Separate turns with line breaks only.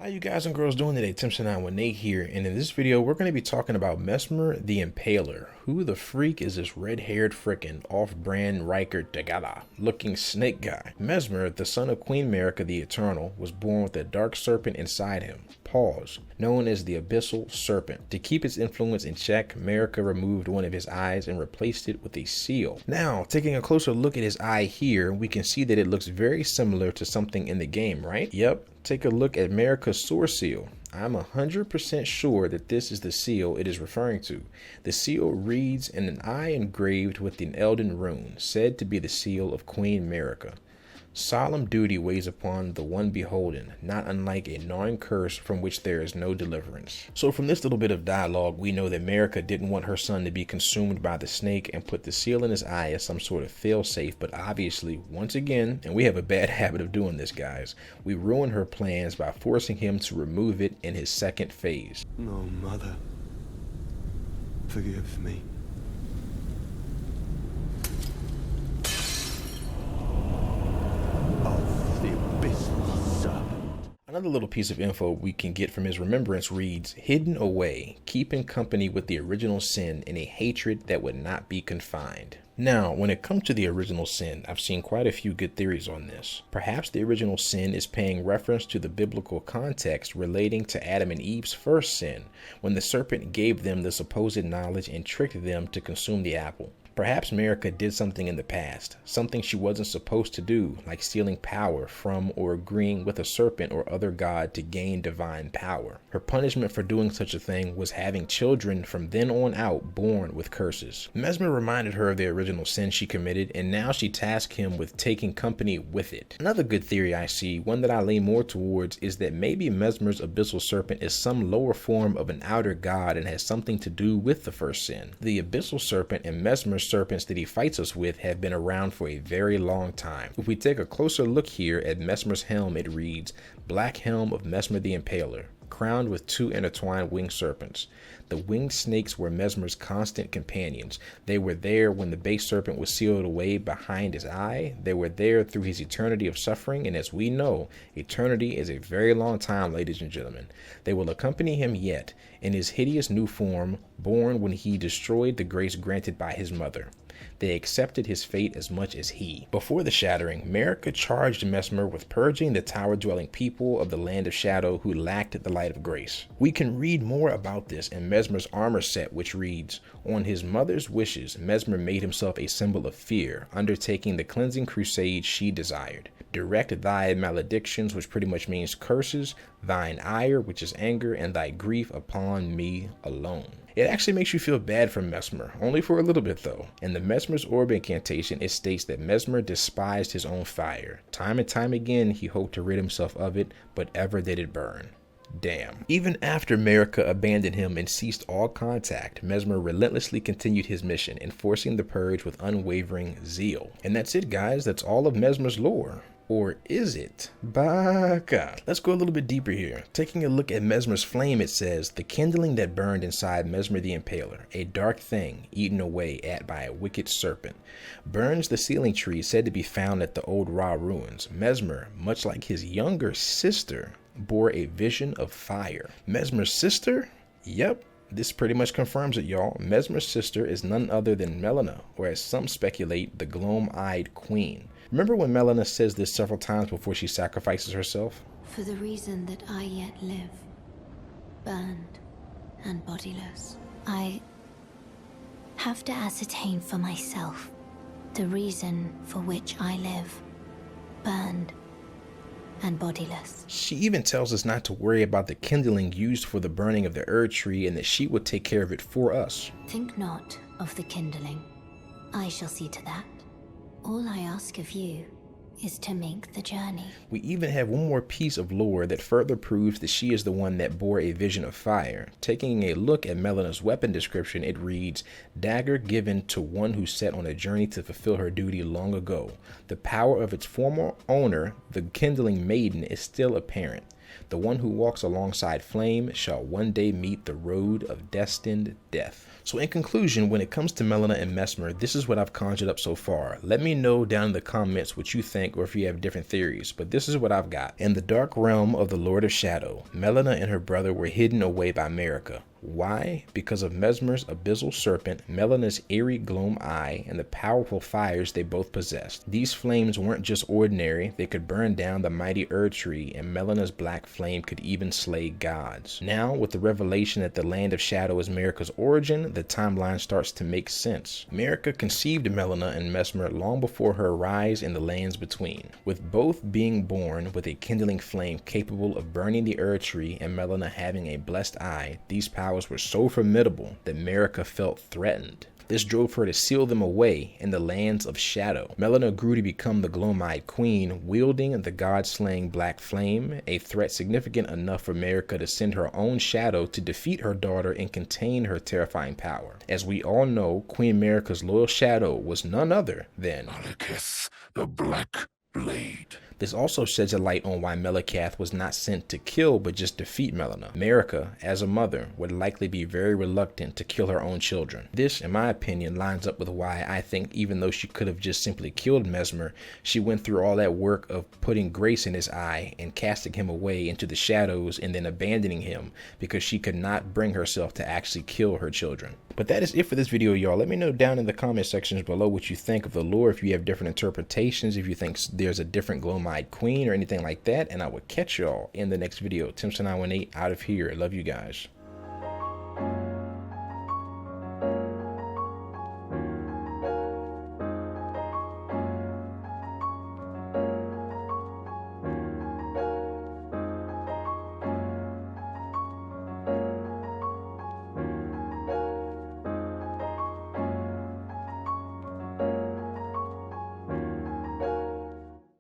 How you guys and girls doing today? Tim9 with Nate here, and in this video we're going to be talking about Messmer the Impaler. Who the freak is this red-haired frickin' off-brand Riker Tagala looking snake guy? Messmer, the son of Queen Marika the Eternal, was born with a dark serpent inside him, known as the Abyssal Serpent. To keep its influence in check, Marika removed one of his eyes and replaced it with a seal. Now, taking a closer look at his eye here, we can see that it looks very similar to something in the game, right? Yep. Take a look at Marika's sword seal. I'm 100% sure that this is the seal it is referring to. The seal reads in an eye engraved with an Elden rune, said to be the seal of Queen Marika. Solemn duty weighs upon the one beholden, not unlike a gnawing curse from which there is no deliverance. So from this little bit of dialogue, we know that Marika didn't want her son to be consumed by the snake and put the seal in his eye as some sort of failsafe, but obviously, once again, and we have a bad habit of doing this, guys, we ruin her plans by forcing him to remove it in his second phase.
No, Mother, forgive me. The Abyssal Serpent.
Another little piece of info we can get from his remembrance reads, hidden away, keeping company with the original sin in a hatred that would not be confined. Now, when it comes to the original sin, I've seen quite a few good theories on this. Perhaps the original sin is paying reference to the biblical context relating to Adam and Eve's first sin, when the serpent gave them the supposed knowledge and tricked them to consume the apple. Perhaps Marika did something in the past, something she wasn't supposed to do, like stealing power from or agreeing with a serpent or other god to gain divine power. Her punishment for doing such a thing was having children from then on out born with curses. Messmer reminded her of the original sin she committed, and now she tasked him with taking company with it. Another good theory I see, one that I lean more towards, is that maybe Messmer's Abyssal Serpent is some lower form of an outer god and has something to do with the first sin. The Abyssal Serpent and Messmer's serpents that he fights us with have been around for a very long time. If we take a closer look here at Messmer's helm, it reads, Black Helm of Messmer the Impaler, crowned with two intertwined winged serpents. The winged snakes were Messmer's constant companions. They were there when the base serpent was sealed away behind his eye. They were there through his eternity of suffering, and as we know, eternity is a very long time, ladies and gentlemen. They will accompany him yet, in his hideous new form, born when he destroyed the grace granted by his mother. They accepted his fate as much as he. Before the shattering, Marika charged Messmer with purging the tower-dwelling people of the land of shadow who lacked the light of grace. We can read more about this in Messmer's armor set, which reads, on his mother's wishes, Messmer made himself a symbol of fear, undertaking the cleansing crusade she desired. Direct thy maledictions, which pretty much means curses, thine ire, which is anger, and thy grief upon me alone. It actually makes you feel bad for Messmer, only for a little bit though. In the Messmer's orb incantation, it states that Messmer despised his own fire. Time and time again, he hoped to rid himself of it, but ever did it burn. Damn. Even after Marika abandoned him and ceased all contact, Messmer relentlessly continued his mission, enforcing the purge with unwavering zeal. And that's it, guys. That's all of Messmer's lore. Or is it? Baka. Let's go a little bit deeper here. Taking a look at Messmer's flame, it says, the kindling that burned inside Messmer the Impaler, a dark thing eaten away at by a wicked serpent, burns the sealing tree said to be found at the old Ra ruins. Messmer, much like his younger sister, bore a vision of fire. Messmer's sister? Yep. This pretty much confirms it, y'all. Messmer's sister is none other than Melina, or as some speculate, the gloam-eyed queen. Remember when Melina says this several times before she sacrifices herself?
For the reason that I yet live, burned and bodiless, I have to ascertain for myself the reason for which I live, burned and bodiless.
She even tells us not to worry about the kindling used for the burning of the Erd tree and that she would take care of it for us.
Think not of the kindling. I shall see to that. All I ask of you is to make the journey.
We even have one more piece of lore that further proves that she is the one that bore a vision of fire. Taking a look at Melina's weapon description, it reads, dagger given to one who set on a journey to fulfill her duty long ago. The power of its former owner, the kindling maiden, is still apparent. The one who walks alongside flame shall one day meet the road of destined death. So in conclusion, when it comes to Melina and Messmer, this is what I've conjured up so far. Let me know down in the comments what you think or if you have different theories, but this is what I've got. In the dark realm of the Lord of Shadow, Melina and her brother were hidden away by Marika. Why? Because of Messmer's Abyssal Serpent, Melina's eerie gloam eye, and the powerful fires they both possessed. These flames weren't just ordinary, they could burn down the mighty Erd tree, and Melina's black flame could even slay gods. Now, with the revelation that the Land of Shadow is Marika's origin, the timeline starts to make sense. Marika conceived Melina and Messmer long before her rise in the lands between, with both being born with a kindling flame capable of burning the Erd tree and Melina having a blessed eye. These powers were so formidable that Marika felt threatened. This drove her to seal them away in the lands of shadow. Melina grew to become the gloam-eyed queen, wielding the god-slaying black flame, a threat significant enough for Marika to send her own shadow to defeat her daughter and contain her terrifying power. As we all know, Queen Marika's loyal shadow was none other than
Malekith, the Black Blade.
This also sheds a light on why Malekith was not sent to kill but just defeat Melina. Marika, as a mother, would likely be very reluctant to kill her own children. This, in my opinion, lines up with why I think even though she could have just simply killed Messmer, she went through all that work of putting grace in his eye and casting him away into the shadows and then abandoning him because she could not bring herself to actually kill her children. But that is it for this video, y'all. Let me know down in the comment sections below what you think of the lore, if you have different interpretations, if you think there's a different gloam-eyed queen or anything like that, and I will catch y'all in the next video. Tim918 out of here. I love you guys.